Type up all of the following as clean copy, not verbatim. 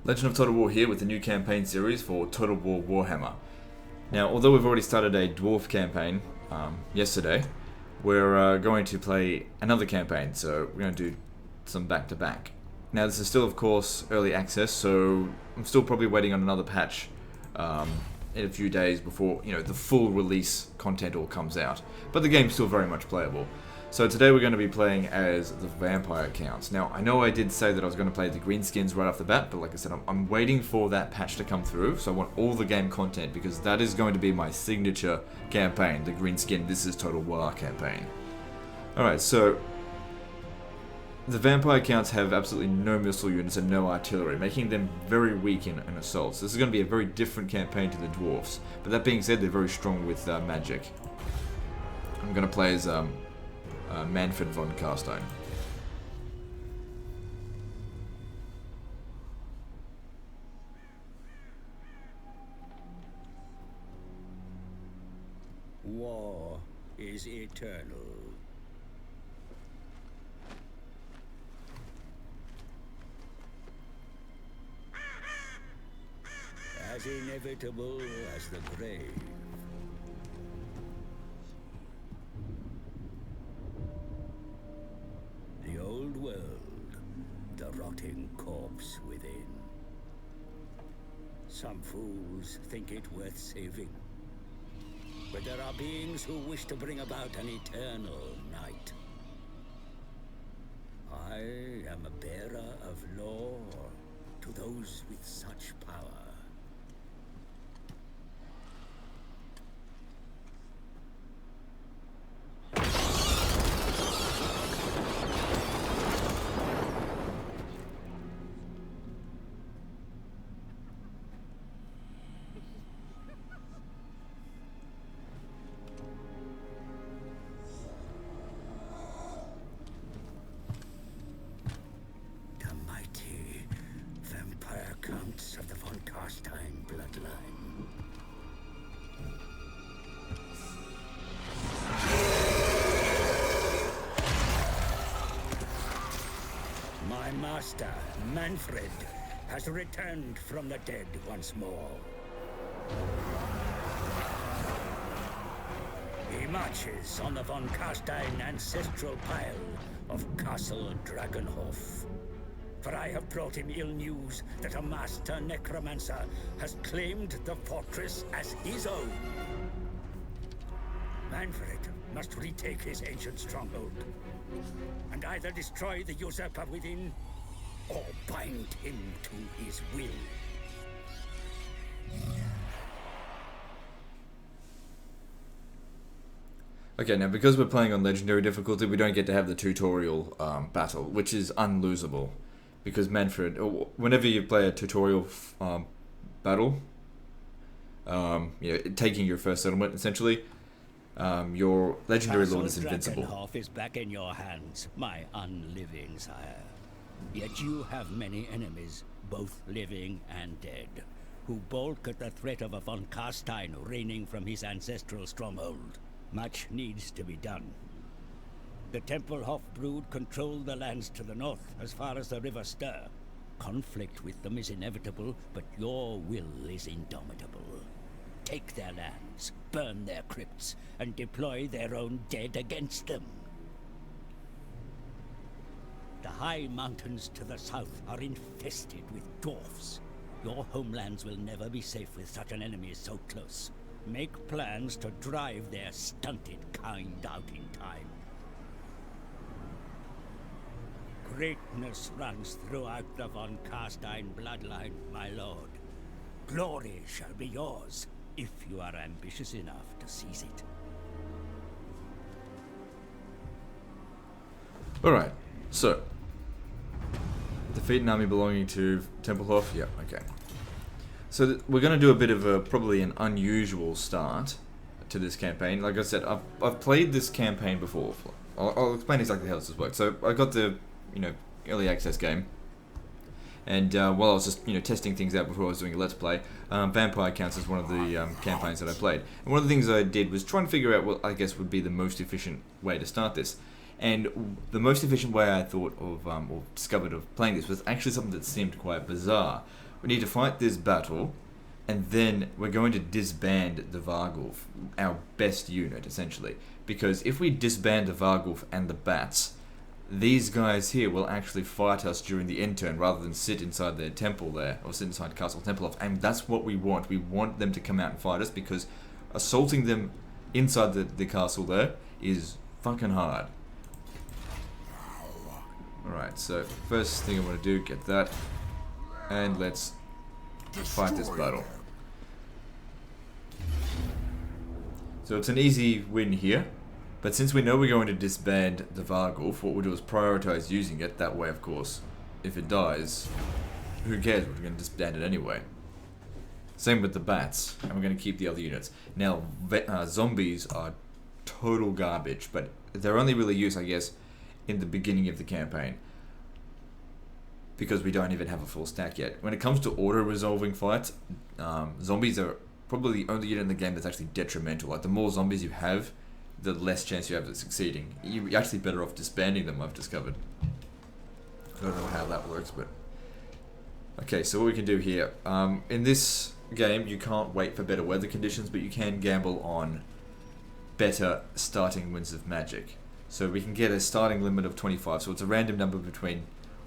Legend of Total War here with the new campaign series for Total War Warhammer. Now, although we've already started a dwarf campaign yesterday, we're going to play another campaign, so we're going to do some back-to-back. Now, this is still, of course, early access, so I'm still probably waiting on another patch in a few days before, the full release content all comes out. But the game's still very much playable. So today we're going to be playing as the vampire accounts. Now, I know I did say that I was going to play the greenskins right off the bat, but like I said, I'm waiting for that patch to come through, so I want all the game content, because that is going to be my signature campaign, the greenskin This is Total War campaign. Alright, so the vampire accounts have absolutely no missile units and no artillery, making them very weak in assaults. This is going to be a very different campaign to the dwarfs, but that being said, they're very strong with magic. I'm going to play as Mannfred von Carstein. War is eternal. As inevitable as the grave. The old world, the rotting corpse within. Some fools think it worth saving. But there are beings who wish to bring about an eternal night. I am a bearer of law to those with such power. Of the von Carstein bloodline. My master, Mannfred, has returned from the dead once more. He marches on the von Carstein ancestral pile of Castle Dragonhof. For I have brought him ill news that a master necromancer has claimed the fortress as his own. Mannfred must retake his ancient stronghold, and either destroy the usurper within, or bind him to his will. Okay, now because we're playing on legendary difficulty, we don't get to have the tutorial battle, which is unlosable. Because Mannfred, whenever you play a tutorial battle, taking your first settlement, essentially, your legendary lord is invincible. Templehof is back in your hands, my unliving sire. Yet you have many enemies, both living and dead, who balk at the threat of a von Carstein reigning from his ancestral stronghold. Much needs to be done. The Templehof brood control the lands to the north, as far as the River Ster. Conflict with them is inevitable, but your will is indomitable. Take their lands, burn their crypts, and deploy their own dead against them. The high mountains to the south are infested with dwarfs. Your homelands will never be safe with such an enemy so close. Make plans to drive their stunted kind out in time. Greatness runs throughout the von Carstein bloodline, my lord. Glory shall be yours, if you are ambitious enough to seize it. Alright, so defeat an army belonging to Templehof. Yep, okay. So we're going to do a bit of probably an unusual start to this campaign. Like I said, I've played this campaign before. I'll explain exactly how this works. So I got the early access game, and while I was just testing things out before I was doing a let's play, Vampire counts as one of the campaigns that I played. And one of the things I did was try and figure out what I guess would be the most efficient way to start this. And the most efficient way I thought of or discovered of playing this was actually something that seemed quite bizarre, We need to fight this battle, and then we're going to disband the Vargulf, our best unit, essentially. Because if we disband the Vargulf and the bats, these guys here will actually fight us during the end turn rather than sit inside their temple there, or sit inside Castle Templehof. And that's what we want. We want them to come out and fight us, because assaulting them inside the castle there is fucking hard. Alright, so first thing I want to do, get that. And let's fight this battle. So it's an easy win here. But since we know we're going to disband the Vargulf, what we'll do is prioritize using it. That way, of course, if it dies, who cares? We're going to disband it anyway. Same with the bats, and we're going to keep the other units. Now, zombies are total garbage, but they're only really used, I guess, in the beginning of the campaign. Because we don't even have a full stack yet. When it comes to auto-resolving fights, zombies are probably the only unit in the game that's actually detrimental. Like, the more zombies you have, the less chance you have of succeeding. You're actually better off disbanding them, I've discovered. I don't know how that works, but... Okay, so what we can do here. In this game, you can't wait for better weather conditions, but you can gamble on better starting winds of magic. So we can get a starting limit of 25, so it's a random number between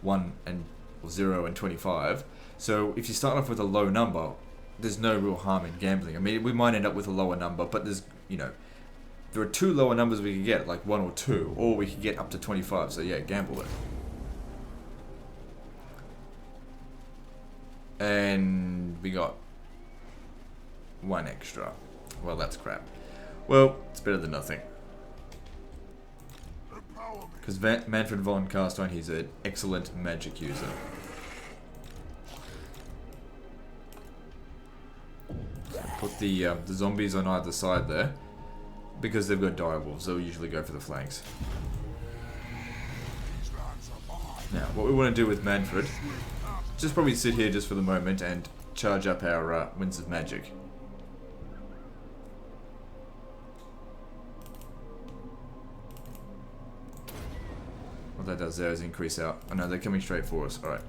0 and 25. So if you start off with a low number, there's no real harm in gambling. I mean, we might end up with a lower number, but there's, you know... There are two lower numbers we can get, like 1 or 2, or we can get up to 25, so yeah, gamble it. And we got 1 extra. Well, that's crap. Well, it's better than nothing. Because Mannfred von Carstein, he's an excellent magic user. Put the zombies on either side there. Because they've got direwolves, they'll usually go for the flanks. Now, what we want to do with Mannfred, just probably sit here just for the moment and charge up our Winds of Magic. What that does there is increase our... Oh no, they're coming straight for us. Alright.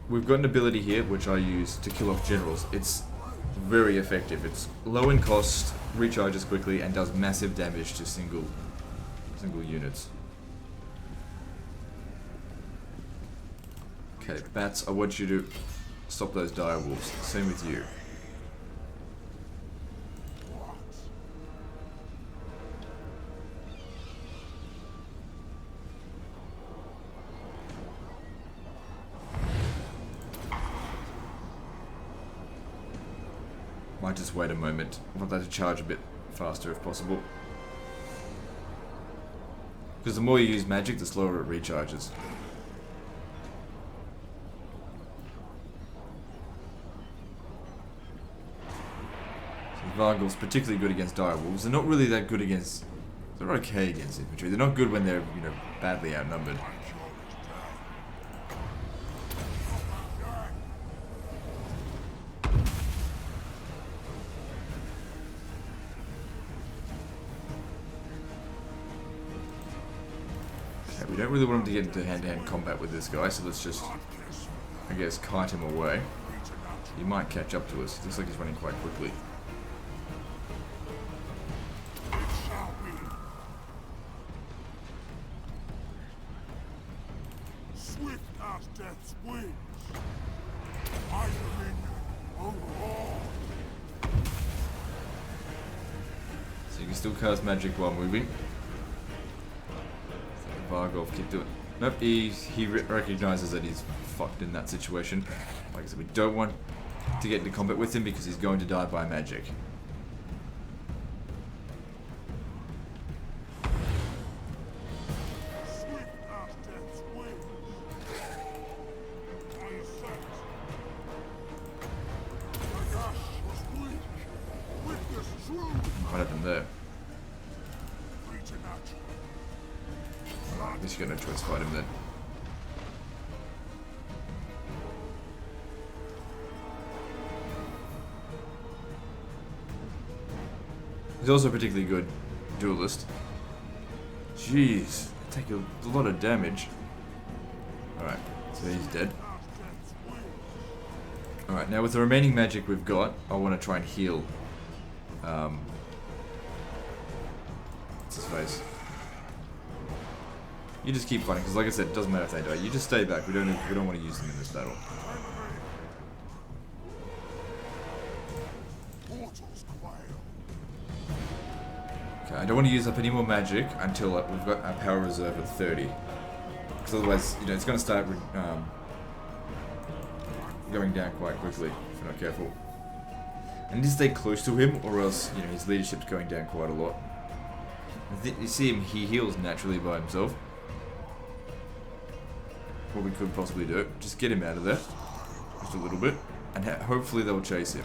We've got an ability here, which I use to kill off generals. It's very effective. It's low in cost, recharges quickly, and does massive damage to single units. Okay, bats, I want you to stop those direwolves. Same with you. Might just wait a moment. I want that to charge a bit faster if possible. Because the more you use magic, the slower it recharges. So Vargulf's particularly good against direwolves. They're not really that good against... They're okay against infantry. They're not good when they're, you know, badly outnumbered. We don't really want him to get into hand-to-hand combat with this guy, so let's just, I guess, kite him away. He might catch up to us. Looks like he's running quite quickly. Swift as death's wings. My dominion overall. So you can still cast magic while moving. Vargulf, keep doing. Nope, he recognizes that he's fucked in that situation. Like I said, we don't want to get into combat with him because he's going to die by magic. What happened there? I guess you got no choice, fight him then. He's also a particularly good duelist. Jeez, they take a lot of damage. Alright, so he's dead. Alright, now with the remaining magic we've got, I want to try and heal. What's his face? You just keep fighting, because like I said, it doesn't matter if they die. You just stay back. We don't want to use them in this battle. Okay, I don't want to use up any more magic until we've got our power reserve at 30. Because otherwise, you know, it's going to start going down quite quickly if we're not careful. I need to stay close to him, or else, you know, his leadership's going down quite a lot. You see him, he heals naturally by himself. What we could possibly do, just get him out of there, just a little bit, and hopefully they'll chase him.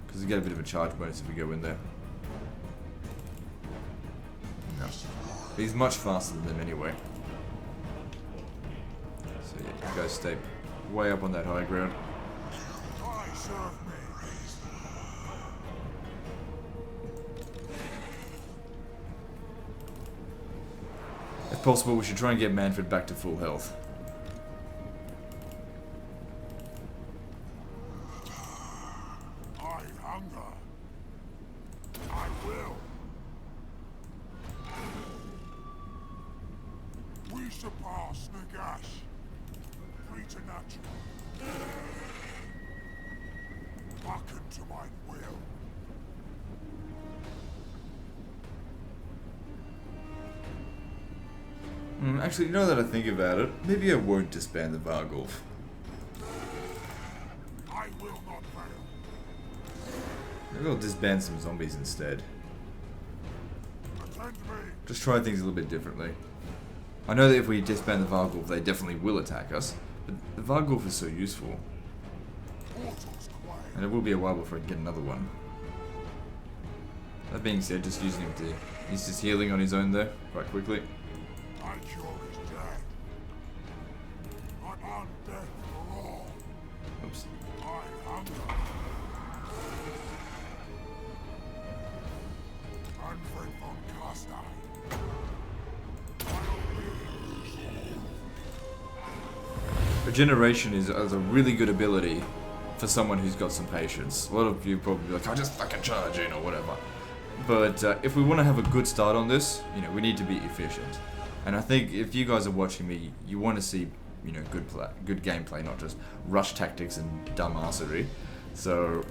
Because we get a bit of a charge bonus if we go in there. No. But he's much faster than them anyway. So yeah, you guys stay way up on that high ground. If possible, we should try and get Mannfred back to full health. I hunger. I will. We surpass Nagash. Preternatural. Hearken to my will. Actually, now that I think about it, maybe I won't disband the Vargulf. I will not fail. Maybe I'll disband some zombies instead. Attend me. Just try things a little bit differently. I know that if we disband the Vargulf, they definitely will attack us, but the Vargulf is so useful. Portals quiet. And it will be a while before I get another one. That being said, just using him to... He's just healing on his own there, quite quickly. My cure is death. I'm on death for all. Oops. I hunger. Mannfred von Carstein. Regeneration is a really good ability for someone who's got some patience. A lot of you probably be like, I just fucking charge in or whatever. But if we want to have a good start on this, you know, we need to be efficient. And I think if you guys are watching me, you want to see, you know, good gameplay, not just rush tactics and dumbassery. So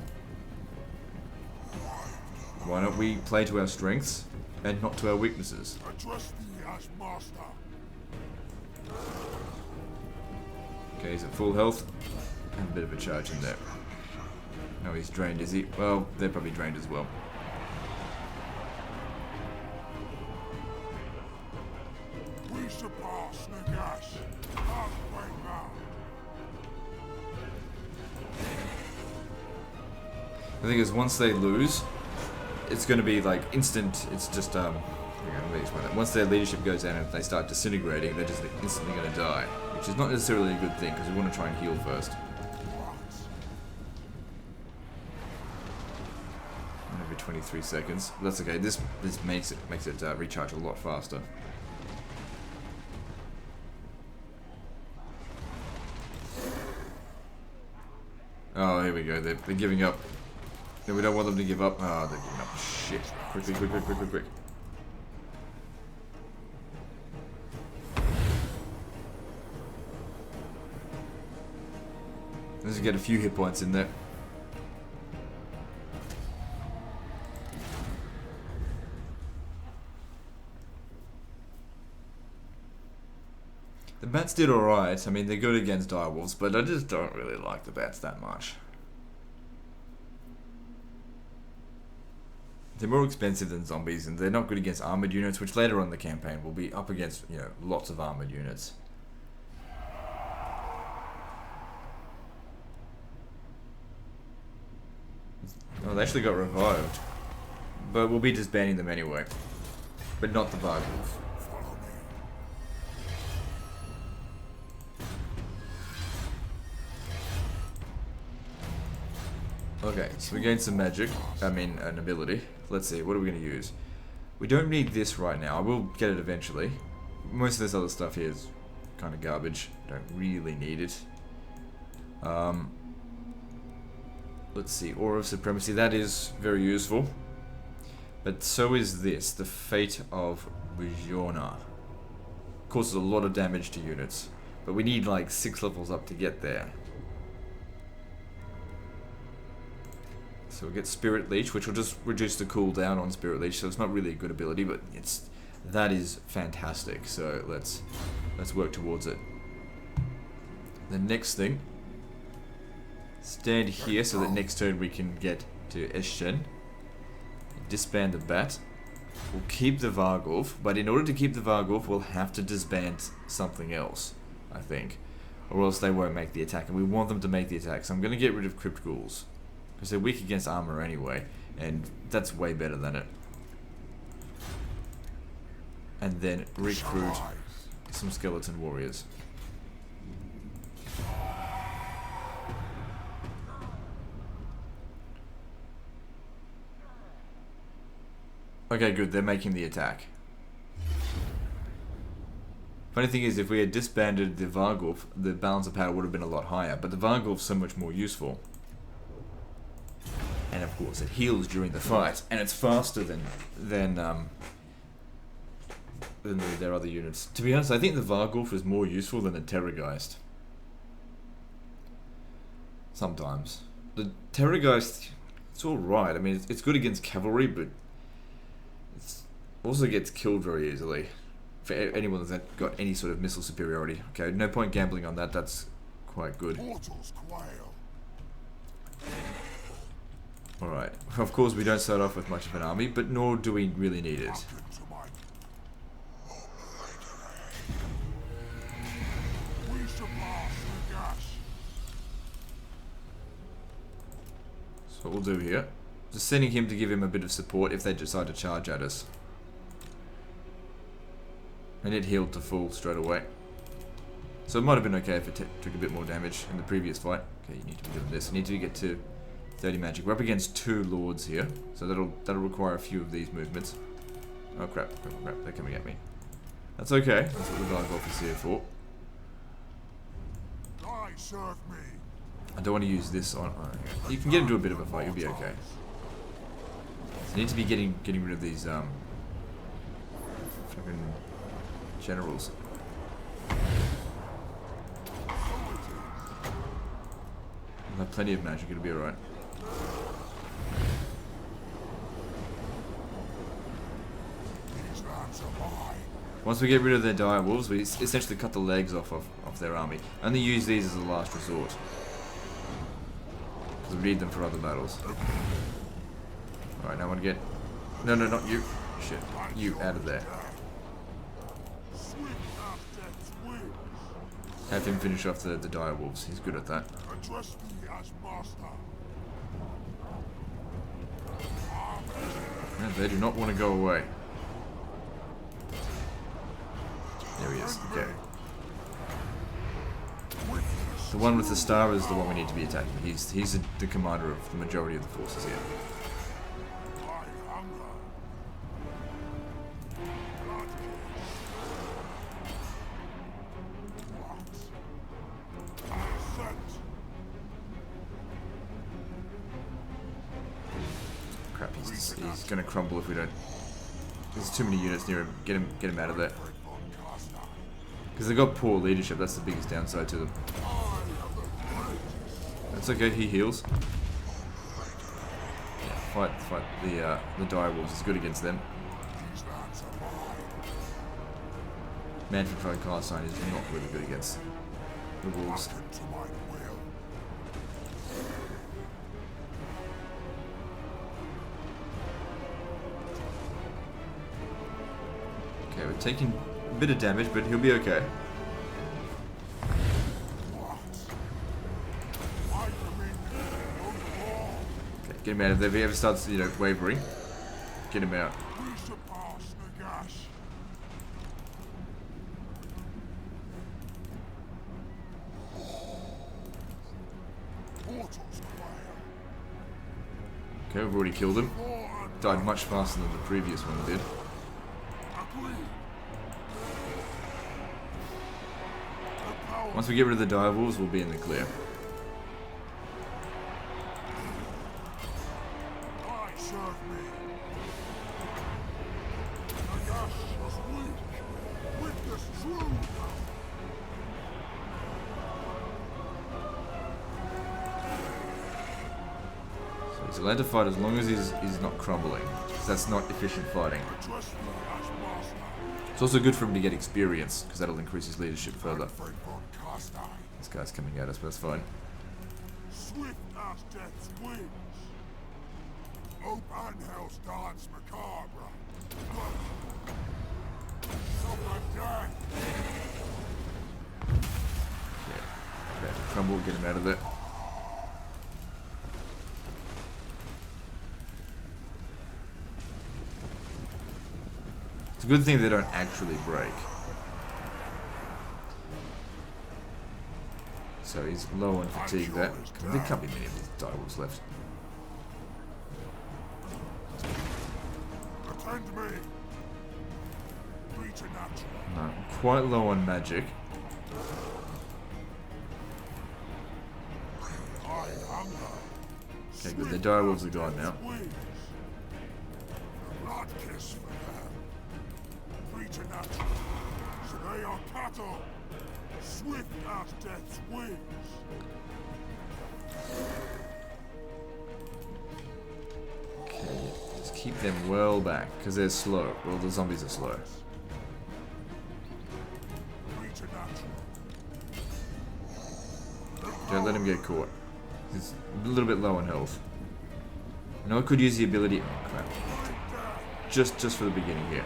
why don't we play to our strengths and not to our weaknesses? Address me as master. Okay, he's at full health. And a bit of a charge in there. No, he's drained, is he? Well, they're probably drained as well. We surpass Nagash. Halfway now. The thing is, once they lose, it's going to be like instant. It's just let me explain it. Once their leadership goes down and if they start disintegrating, they're just instantly going to die, which is not necessarily a good thing because we want to try and heal first. Every 23 seconds. But that's okay. This makes it recharge a lot faster. Oh, here we go. They're giving up. No, we don't want them to give up. Oh, they're giving up. Shit. Quick. Let's get a few hit points in there. The bats did alright. I mean, they're good against direwolves, but I just don't really like the bats that much. They're more expensive than zombies, and they're not good against armored units, which later on in the campaign will be up against, you know, lots of armored units. Oh, they actually got revived. But we'll be disbanding them anyway. But not the Vargulf. Okay, so we gained some magic. I mean, an ability. Let's see, what are we going to use? We don't need this right now. I will get it eventually. Most of this other stuff here is kind of garbage. Don't really need it. Let's see, Aura of Supremacy, that is very useful. But so is this, the Fate of Bujorna. Causes a lot of damage to units. But we need like 6 levels up to get there. So we'll get Spirit Leech, which will just reduce the cooldown on Spirit Leech, so it's not really a good ability, but that is fantastic. So let's work towards it. The next thing, stand here so that next turn we can get to Eschen. Disband the Bat. We'll keep the Vargulf, but in order to keep the Vargulf, we'll have to disband something else, I think. Or else they won't make the attack, and we want them to make the attack, so I'm going to get rid of Crypt Ghouls. Because they're weak against armor anyway, and that's way better than it. And then recruit some skeleton warriors. Okay, good, they're making the attack. Funny thing is, if we had disbanded the Vargulf, the balance of power would have been a lot higher, but the Vargulf's so much more useful. And of course, it heals during the fight, and it's faster than their other units. To be honest, I think the Vargulf is more useful than the Terrorgeist. Sometimes. The Terrorgeist, it's alright. I mean, it's good against cavalry, but it also gets killed very easily. For anyone that's got any sort of missile superiority. Okay, no point gambling on that, that's quite good. Alright, of course we don't start off with much of an army, but nor do we really need it. So what we'll do here, just sending him to give him a bit of support if they decide to charge at us. And it healed to full straight away. So it might have been okay if it took a bit more damage in the previous fight. Okay, you need to be doing this. You need to get to 30 magic. We're up against 2 lords here, so that'll require a few of these movements. Oh crap, they're coming at me. That's okay, that's what the Vargulf is here for. I don't want to use this on... you can get into a bit of a fight, you'll be okay. So you need to be getting rid of these fucking generals. We'll have plenty of magic, it'll be alright. Once we get rid of their dire wolves, we essentially cut the legs off their army. Only use these as a last resort. Because we need them for other battles. Alright, now I want to get... No, not you. Shit. You, out of there. Have him finish off the dire wolves. He's good at that. No, they do not want to go away. There he is. Okay. The one with the star is the one we need to be attacking. He's the commander of the majority of the forces here. Crap, he's gonna crumble if we don't. There's too many units near him. Get him out of there. Because they've got poor leadership, that's the biggest downside to them. That's okay, he heals. Yeah, fight the dire wolves is good against them. Mannfred Carstein is not really good against the wolves. Okay, we're taking a bit of damage, but he'll be okay. Okay, get him out of there. If he ever starts, wavering, get him out. Okay, we've already killed him. Died much faster than the previous one did. Once we get rid of the dire wolves, we'll be in the clear. So land to fight as long as he's not crumbling. So that's not efficient fighting. Trust me as master. It's also good for him to get experience, because that'll increase his leadership further. Manfred von Carstein. This guy's coming at us, but that's fine. Swift as death's wings. Hope and hell's dance macabre. Someone dead. Okay, crumble, get him out of there. It's a good thing they don't actually break. So he's low on fatigue there. There can't be many of these direwolves left. Attend me. Preternatural. No, quite low on magic. I hunger. Okay, good. The direwolves are gone now. Wings. A blood kiss for them. Preternatural. So they are cattle. Swift as death's wings. Okay, just keep them well back, because they're slow. Well, the zombies are slow. Preternatural. Don't let him get caught. He's a little bit low on health. I know I could use the ability. Oh crap! Just for the beginning here.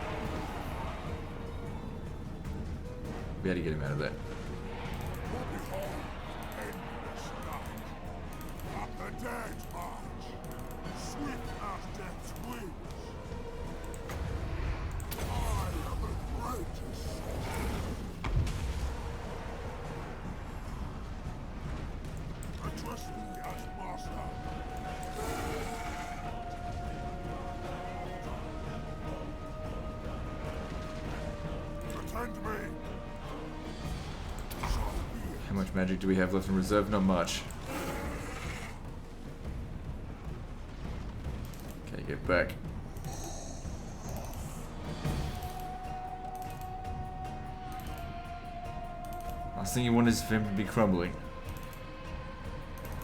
We had to get him out of there. Endless night. Up the dead march. Swift as death's wings. I am the greatest. Address me as master. Attend me. How much magic do we have left in reserve? Not much. Okay, get back. Last thing you want is for him to be crumbling.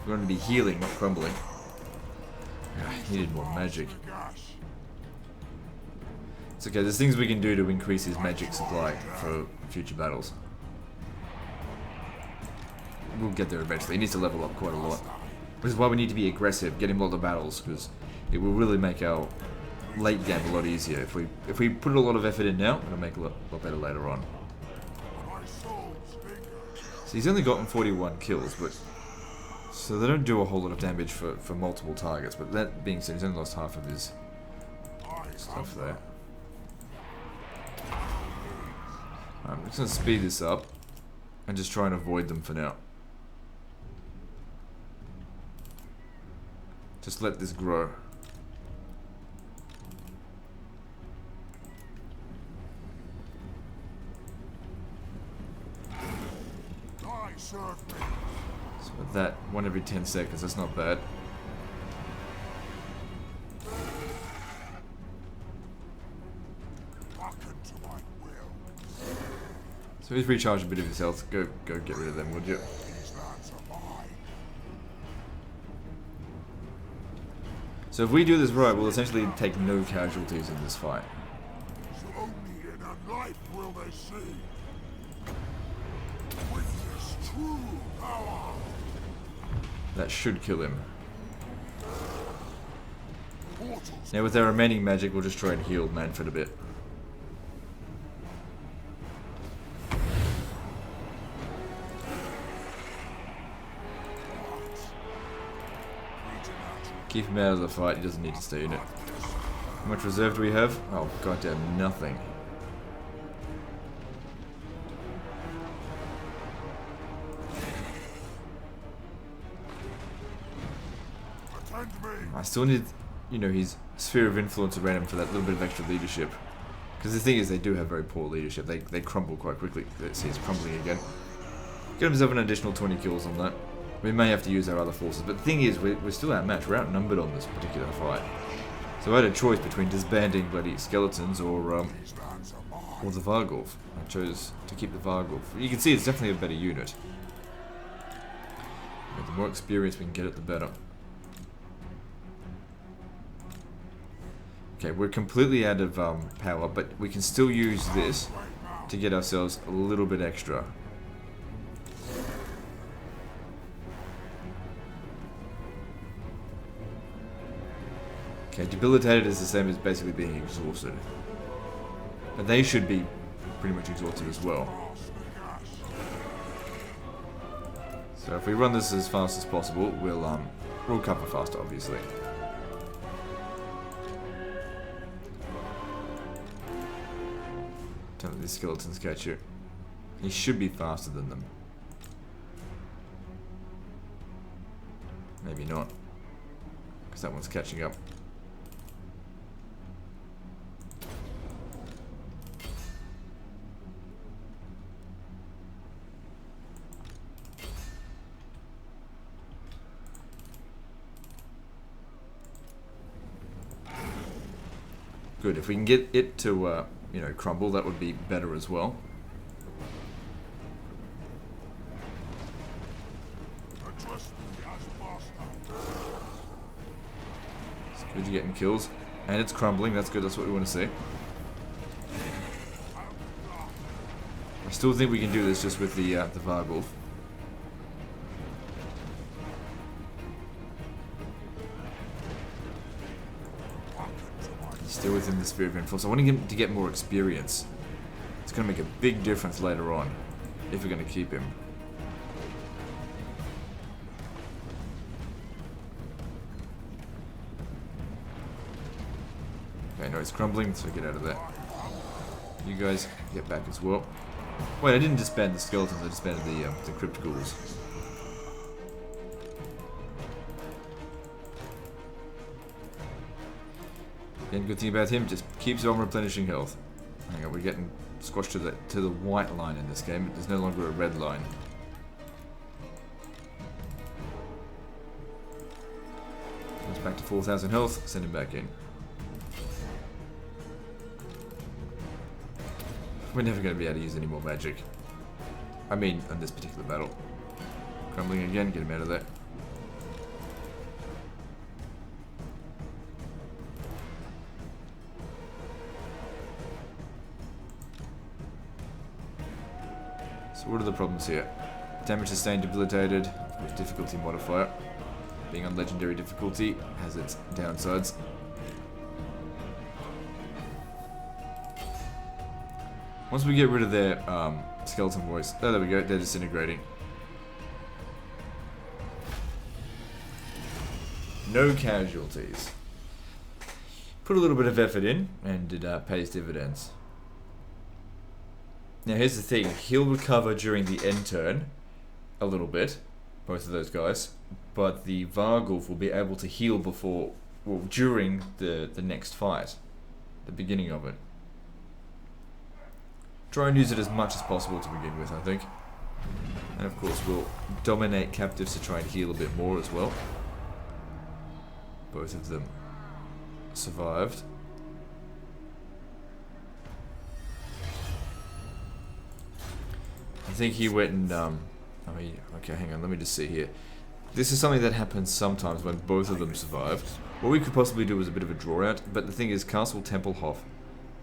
You want him to be healing, not crumbling. He needed more magic. It's okay, there's things we can do to increase his magic supply for future battles. We'll get there eventually. He needs to level up quite a lot. Which is why we need to be aggressive, get him a lot of battles, because it will really make our late game a lot easier. If we put a lot of effort in now, it'll make it a lot better later on. So he's only gotten 41 kills, but so they don't do a whole lot of damage for multiple targets. But that being said, he's only lost half of his stuff there. I'm just going to speed this up and just try and avoid them for now. Just let this grow. So with that, 1 every 10 seconds, that's not bad. So he's recharged a bit of his health. Go get rid of them, would you? So if we do this right, we'll essentially take no casualties in this fight. So only in a life will they see. Witness true power. That should kill him. Portals. Now with our remaining magic, we'll just try and heal Mannfred a bit. Keep him out of the fight, he doesn't need to stay in it. How much reserve do we have? Oh, goddamn, nothing. I still need, you know, his sphere of influence around him for that little bit of extra leadership. Because the thing is, they do have very poor leadership. They crumble quite quickly. Let's see, it's crumbling again. Get himself an additional 20 kills on that. We may have to use our other forces, but the thing is, we're still outmatched. We're outnumbered on this particular fight. So I had a choice between disbanding bloody skeletons or the Vargulf. I chose to keep the Vargulf. You can see it's definitely a better unit. But the more experience we can get it, the better. Okay, we're completely out of power, but we can still use this to get ourselves a little bit extra. Okay, debilitated is the same as basically being exhausted. But they should be pretty much exhausted as well. So if we run this as fast as possible, we'll recover faster, obviously. Don't let these skeletons catch you. You should be faster than them. Maybe not. Because that one's catching up. Good. If we can get it to, you know, crumble, that would be better as well. It's good you're getting kills. And it's crumbling. That's good. That's what we want to see. I still think we can do this just with the Vargulf. Still within the sphere of influence. I want him to get more experience. It's going to make a big difference later on, if we're going to keep him. Okay, no, it's crumbling, so get out of there. You guys get back as well. Wait, I didn't disband the skeletons, I disbanded the crypt ghouls. And good thing about him, just keeps on replenishing health. Hang on, we're getting squashed to the white line in this game. There's no longer a red line. Goes back to 4,000 health, send him back in. We're never going to be able to use any more magic. I mean, on this particular battle. Crumbling again, get him out of there. So what are the problems here? Damage sustained, debilitated, of course difficulty modifier. Being on legendary difficulty has its downsides. Once we get rid of their skeleton voice, oh there we go, they're disintegrating. No casualties. Put a little bit of effort in, and it pays dividends. Now here's the thing, he'll recover during the end turn, a little bit, both of those guys, but the Vargulf will be able to heal before, well, during the next fight, the beginning of it. Try and use it as much as possible to begin with, I think. And of course we'll dominate captives to try and heal a bit more as well. Both of them survived. I think he went and, okay, hang on, let me just see here. This is something that happens sometimes when both of them survive. What we could possibly do is a bit of a draw out, but the thing is, Castle Templehof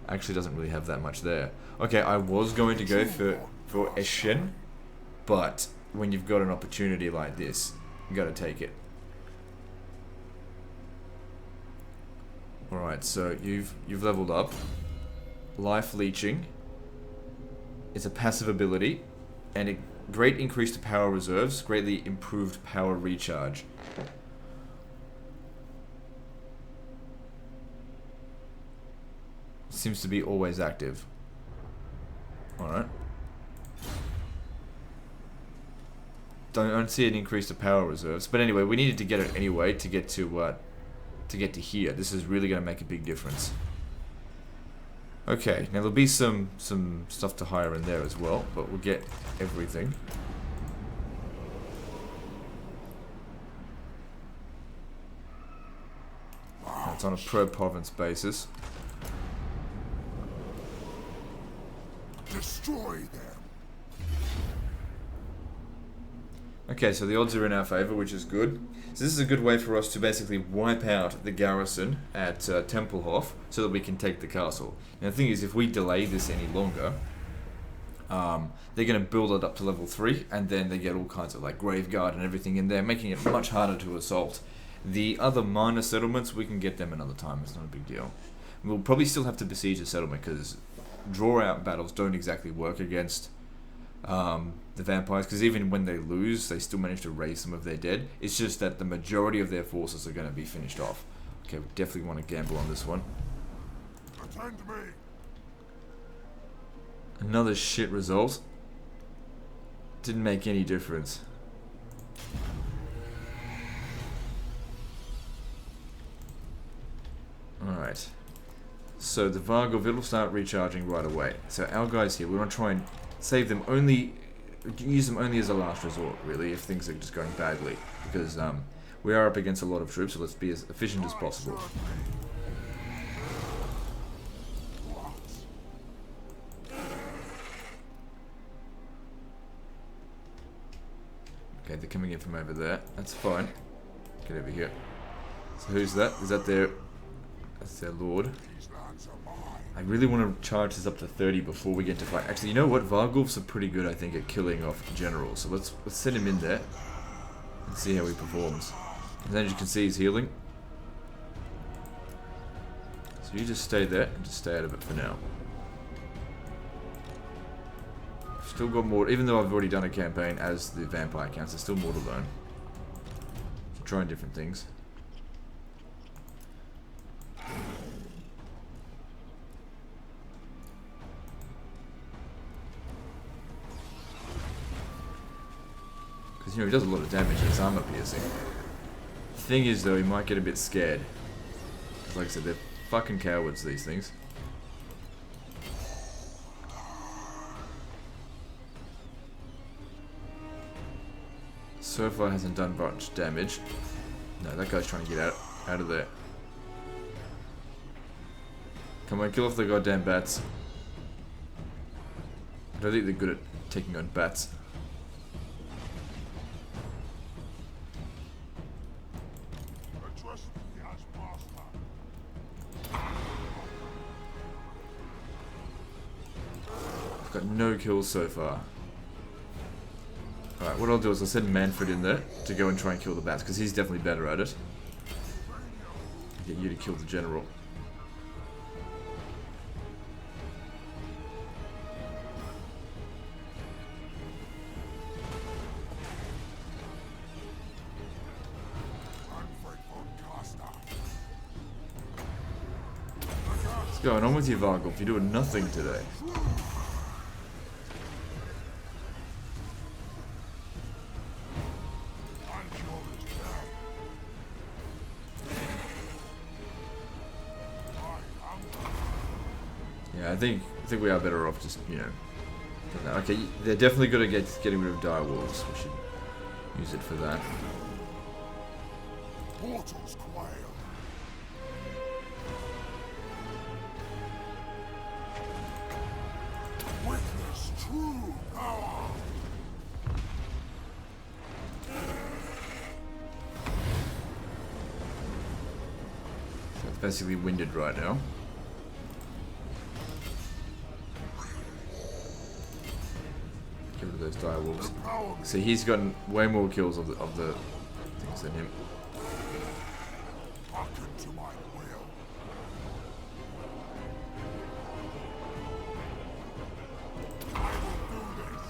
actually doesn't really have that much there. Okay, I was going to go for Eschen, but when you've got an opportunity like this, you gotta take it. Alright, so you've leveled up. Life leeching. It's a passive ability, and a great increase to power reserves, greatly improved power recharge. Seems to be always active. Alright. Don't see an increase to power reserves, but anyway, we needed to get it anyway to get to here. This is really going to make a big difference. Okay, now there'll be some stuff to hire in there as well, but we'll get everything. It's on a per province basis. Destroy them. Okay, so the odds are in our favour, which is good. So this is a good way for us to basically wipe out the garrison at Templehof so that we can take the castle. Now the thing is, if we delay this any longer, they're going to build it up to level 3, and then they get all kinds of like Graveguard and everything in there, making it much harder to assault. The other minor settlements, we can get them another time, it's not a big deal. We'll probably still have to besiege a settlement, because draw-out battles don't exactly work against the vampires, because even when they lose, they still manage to raise some of their dead. It's just that the majority of their forces are going to be finished off. Okay, we definitely want to gamble on this one. Attend to me. Another shit result. Didn't make any difference. Alright. So the Vargov will start recharging right away. So our guys here, we want to try and save them only, use them only as a last resort, really, if things are just going badly. Because we are up against a lot of troops, so let's be as efficient as possible. Okay, they're coming in from over there. That's fine. Get over here. So who's that? Is that their... That's their lord. I really want to charge this up to 30 before we get to fight. Actually, you know what? Vargulfs are pretty good, I think, at killing off generals. So let's send him in there and see how he performs. And then as you can see, he's healing. So you just stay there and just stay out of it for now. Still got more, even though I've already done a campaign as the vampire counts, there's still more to learn. So trying different things. Because, you know, he does a lot of damage and it's armor piercing. The thing is, though, he might get a bit scared. Because, like I said, they're fucking cowards, these things. So far hasn't done much damage. No, that guy's trying to get out of there. Come on, kill off the goddamn bats. I don't think they're good at taking on bats. I've got no kills so far. Alright, what I'll do is I'll send Mannfred in there to go and try and kill the bats, because he's definitely better at it. Get you to kill the general. What's going on with you, Vargulf? You're doing nothing today. Yeah, I think we are better off just, you know. Okay, they're definitely good at getting rid of dire wolves. We should use it for that. Portals quail. Witness true power. So it's basically winded right now. Get rid of those dire wolves. So he's gotten way more kills of the things than him. Hearken to my will. I will do this.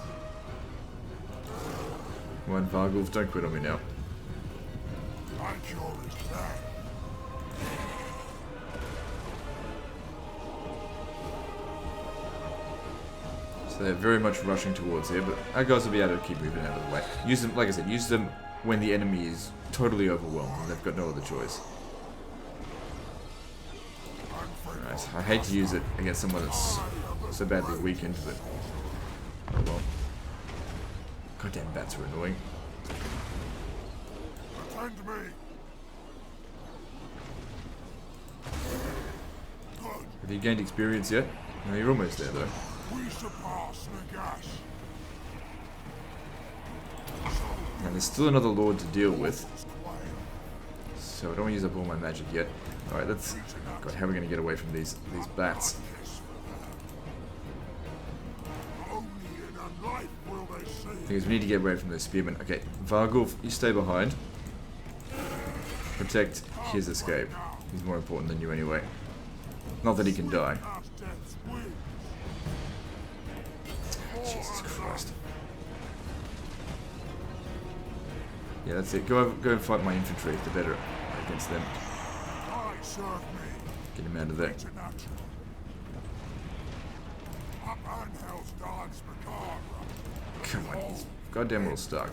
Come on, Vargulf, don't quit on me now. My cure is dead. So they're very much rushing towards here, but our guys will be able to keep moving out of the way. Use them, like I said, use them when the enemy is totally overwhelmed and they've got no other choice. Alright, I hate to use it against someone that's so badly weakened, but oh well. Goddamn bats are annoying. Attend to me. Good. Have you gained experience yet? No, you're almost there though. We surpass Nagash. And there's still another lord to deal with. So I don't want to use up all my magic yet. Alright, let's... God, how are we going to get away from these bats? Because we need to get away from those spearmen. Okay, Vargulf, you stay behind. Protect his escape. He's more important than you anyway. Not that he can die. Jesus Christ. Yeah, that's it. Go and fight my infantry. They're better against them. Get him out of there. Come on, he's goddamn well stuck.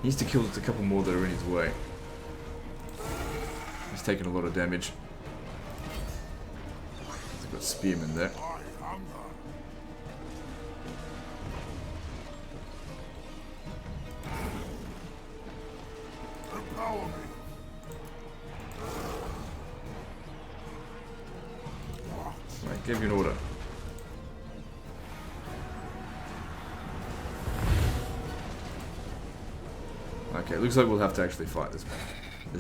He needs to kill just a couple more that are in his way. He's taking a lot of damage. He's got spearmen there. Right, give you an order. Okay, looks like we'll have to actually fight this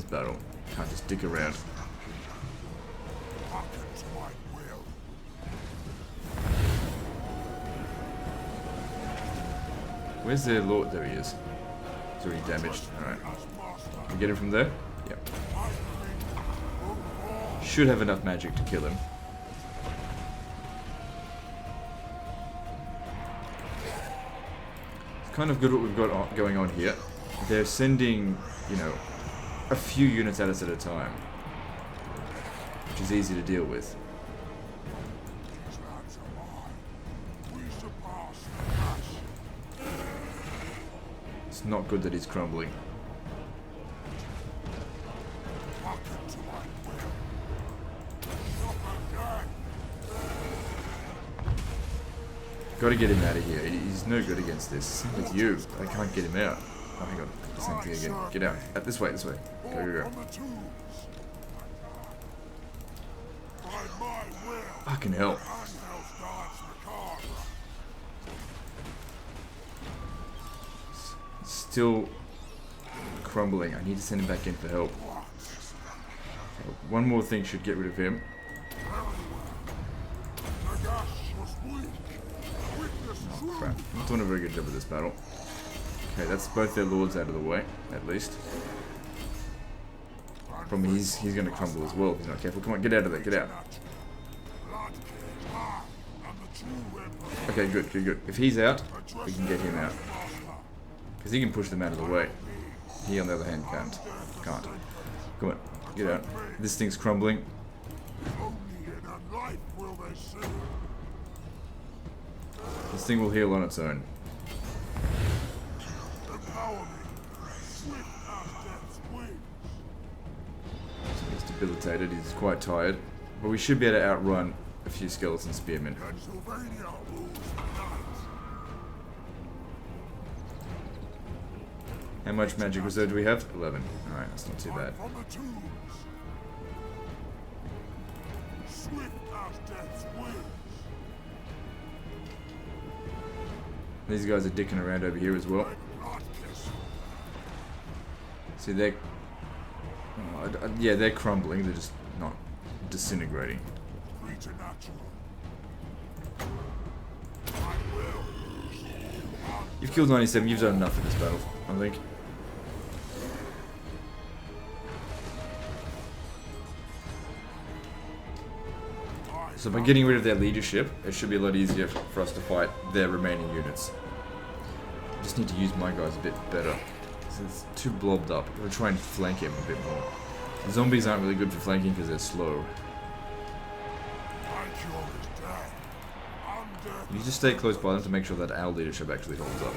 battle. Can't just dick around. Where's their lord? There he is. He's already damaged. Alright. Can we get him from there? Yep. Should have enough magic to kill him. It's kind of good what we've got going on here. They're sending, you know, a few units at us at a time, which is easy to deal with. It's not good that he's crumbling. Got to get him out of here. He's no good against this. Same with you. I can't get him out. Oh, hang on. Same thing again. Get out. This way, this way. Go. Fucking hell. Still crumbling. I need to send him back in for help. One more thing should get rid of him. Oh, crap. I'm not doing a very good job of this battle. Okay, that's both their lords out of the way, at least. Problem is, he's going to crumble as well if he's not careful. Come on, get out of there, get out. Okay, good. If he's out, we can get him out. Because he can push them out of the way. He, on the other hand, can't. Come on, get out. This thing's crumbling. This thing will heal on its own. So he's debilitated, he's quite tired. But we should be able to outrun a few skeleton spearmen. How much magic reserve do we have? 11. Alright, that's not too bad. These guys are dicking around over here as well. See, they're crumbling. They're just not disintegrating. You've killed 97. You've done enough in this battle, I think. So by getting rid of their leadership, it should be a lot easier for us to fight their remaining units. I just need to use my guys a bit better. It's too blobbed up. I'm going to try and flank him a bit more. The zombies aren't really good for flanking because they're slow. You just stay close by them to make sure that our leadership actually holds up.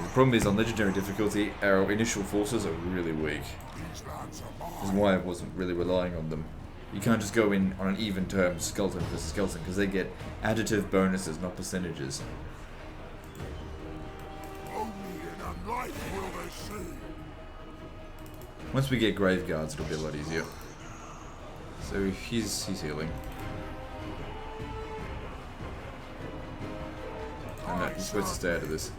The problem is, on legendary difficulty, our initial forces are really weak. This is why I wasn't really relying on them. You can't just go in on an even term, skeleton versus skeleton, because they get additive bonuses, not percentages. Once we get grave guards, it'll be a lot easier. So he's healing. Oh no, he's supposed to stay out of this.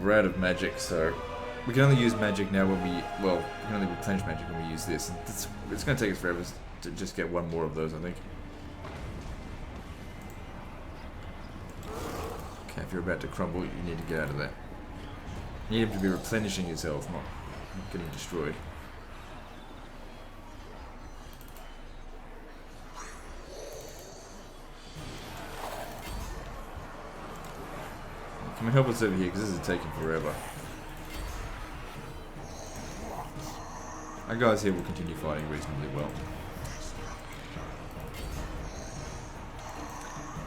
We're out of magic, so we can only use magic now when we, well, we can only replenish magic when we use this. It's going to take us forever to just get one more of those, I think. Okay, if you're about to crumble, you need to get out of there. You need him to be replenishing his health, not getting destroyed. Come and help us over here, because this is taking forever. Our guys here will continue fighting reasonably well.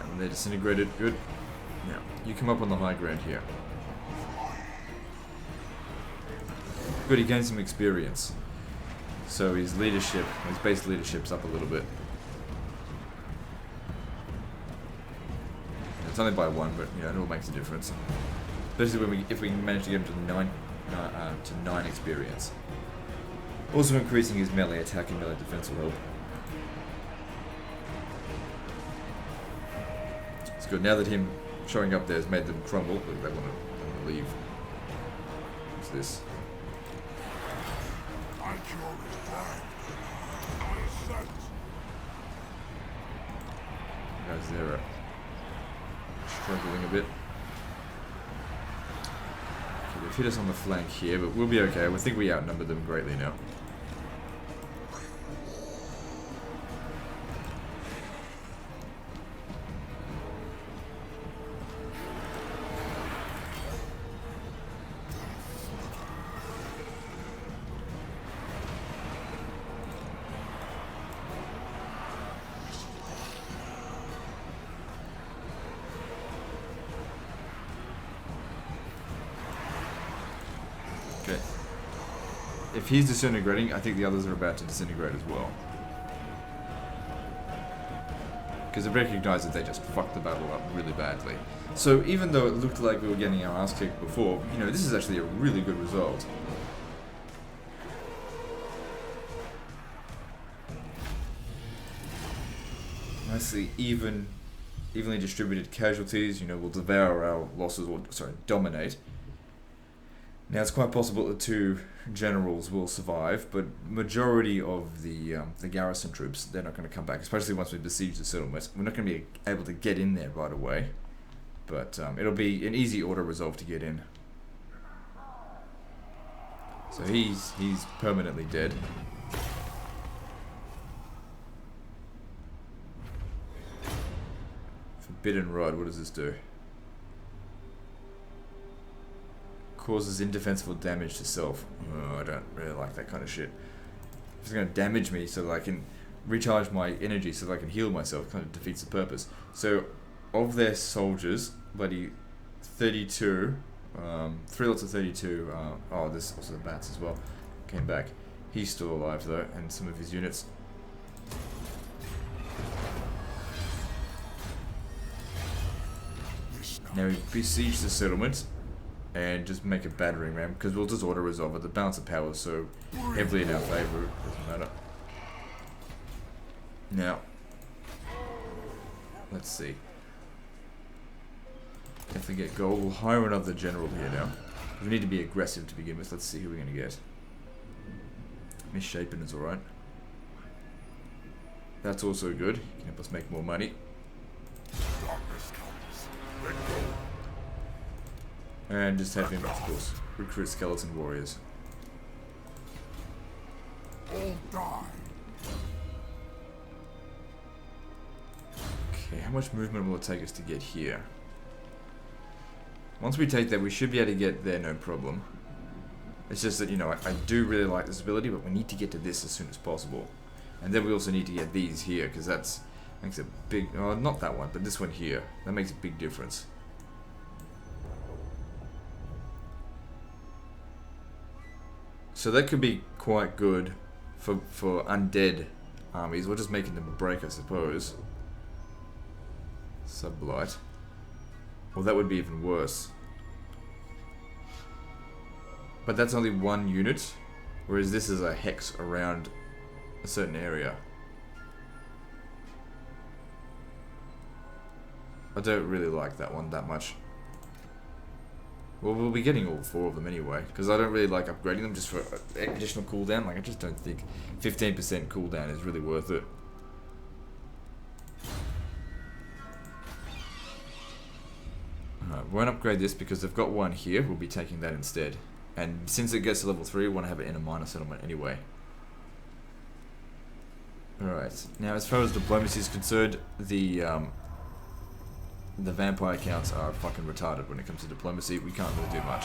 And they're disintegrated. Good. Now, you come up on the high ground here. Good, he gained some experience. So his leadership, his base leadership's up a little bit. It's only by one, but you know, it all makes a difference. Especially when if we manage to get him to 9 experience. Also increasing his melee attack and melee defense will help. It's good. Now that him showing up there has made them crumble, look, they want to leave. What's this? Guys, they're struggling a bit. Okay, they've hit us on the flank here, but we'll be okay. I think we outnumber them greatly now. Okay. If he's disintegrating, I think the others are about to disintegrate as well. Because they recognize that they just fucked the battle up really badly. So even though it looked like we were getting our ass kicked before, you know, this is actually a really good result. Nicely evenly distributed casualties, you know, will devour our losses, or sorry, dominate. Now it's quite possible that the 2 generals will survive, but majority of the garrison troops, they're not going to come back, especially once we besiege the settlement. We're not going to be able to get in there right away, but it'll be an easy auto resolve to get in. So he's permanently dead. Forbidden Rod, what does this do? Causes indefensible damage to self. Oh, I don't really like that kind of shit. If it's going to damage me so that I can recharge my energy so that I can heal myself, it kind of defeats the purpose. So, of their soldiers, bloody 32, 3 lots of 32, oh, there's also the bats as well, came back. He's still alive though, and some of his units. Now we besiege the settlement and just make a battering ram, because we'll just auto resolve it. The balance of power is so heavily in our favor, it doesn't matter. Now, let's see. If we get gold, we'll hire another general here now. We need to be aggressive to begin with. Let's see who we're going to get. Misshapen is alright. That's also good. It can help us make more money. And just have him, of course, recruit skeleton warriors. All die. Okay, how much movement will it take us to get here? Once we take that, we should be able to get there, no problem. It's just that, you know, I do really like this ability, but we need to get to this as soon as possible. And then we also need to get these here, because that's makes a big... Oh, not that one, but this one here. That makes a big difference. So that could be quite good for undead armies. We're just making them break, I suppose. Sublight. Well, that would be even worse. But that's only one unit, whereas this is a hex around a certain area. I don't really like that one that much. Well, we'll be getting all 4 of them anyway, because I don't really like upgrading them just for additional cooldown. Like, I just don't think 15% cooldown is really worth it. Alright, won't upgrade this because they've got one here. We'll be taking that instead. And since it gets to level 3, we want to have it in a minor settlement anyway. Alright, now as far as diplomacy is concerned, the vampire counts are fucking retarded when it comes to diplomacy. We can't really do much.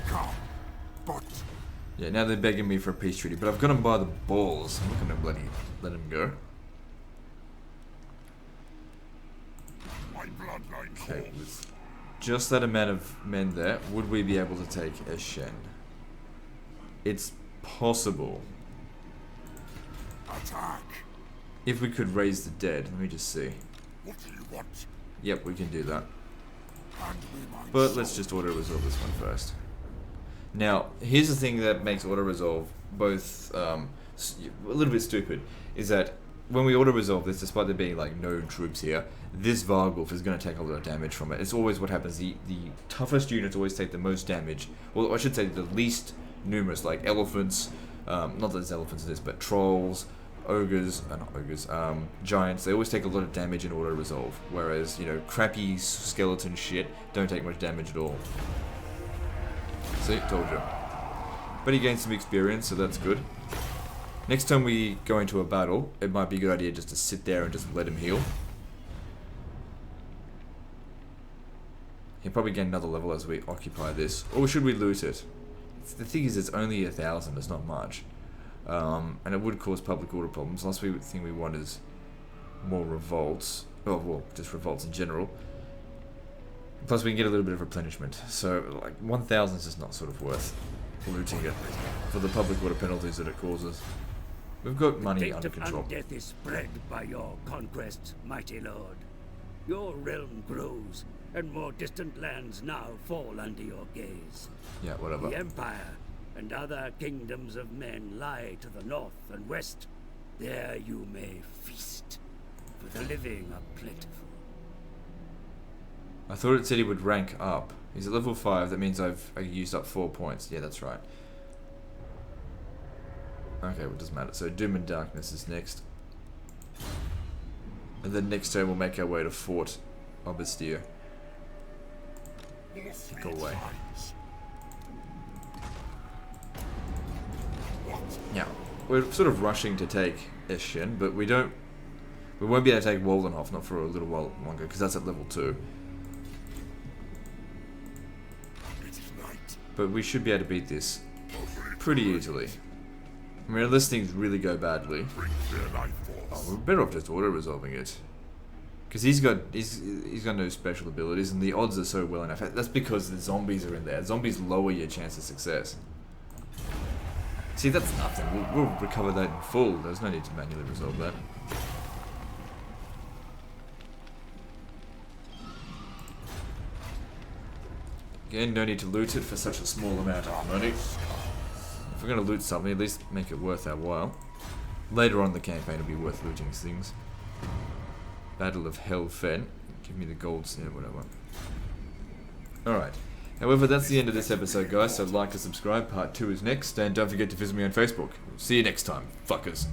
Come, but Yeah, now they're begging me for a peace treaty, but I've got them by the balls. I'm not gonna bloody let them go. my bloodline Okay, calls. with just that amount of men there, would we be able to take Eschen? It's possible. Attack! If we could raise the dead, let me just see. What do you want? Yep, we can do that. Hand me my But let's sword. just auto-resolve this one first. Now, here's the thing that makes auto-resolve both a little bit stupid, is that when we auto-resolve this, despite there being like no troops here, this Vargulf is going to take a lot of damage from it. It's always what happens. The toughest units always take the most damage. Well, I should say the least numerous, like elephants, not that there's elephants in this, but trolls, ogres, not ogres, giants, they always take a lot of damage in auto-resolve, whereas, you know, crappy skeleton shit don't take much damage at all. See, told you. But he gained some experience, so that's good. Next time we go into a battle, it might be a good idea just to sit there and just let him heal. He'll probably gain another level as we occupy this. Or should we loot it? The thing is, it's only 1,000, it's not much. And it would cause public order problems. The last thing we want is more revolts. Oh, well, just revolts in general. Plus we can get a little bit of replenishment. So, like, 1,000 is just not sort of worth looting it for the public order penalties that it causes. We've got money Fate under of control. undeath is spread by your conquests, mighty lord. Your realm grows, and more distant lands now fall under your gaze. Yeah, whatever. The Empire and other kingdoms of men lie to the north and west. There you may feast, for the living are plentiful. I thought it said he would rank up. He's at level 5, that means I've used up 4 points. Yeah, that's right. Okay, well, it doesn't matter. So Doom and Darkness is next. And then next turn we'll make our way to Fort Obistir. Go away. Now, we're sort of rushing to take Eschen, but we won't be able to take Waldenhof, not for a little while longer, because that's at level 2. It is night. But we should be able to beat this pretty easily. I mean, unless things really go badly. Bring their life Oh, force. we're better off just auto-resolving it. Because he's got no special abilities, and the odds are so well enough. That's because the zombies are in there. Zombies lower your chance of success. See, that's nothing. We'll recover that in full. There's no need to manually resolve that. Again, no need to loot it for such a small amount of money. If we're going to loot something, at least make it worth our while. Later on in the campaign, it'll be worth looting things. Battle of Hell Fen. Give me the gold, yeah, whatever. Alright. However, that's the end of this episode, guys, so like and subscribe. Part 2 is next, and don't forget to visit me on Facebook. See you next time, fuckers.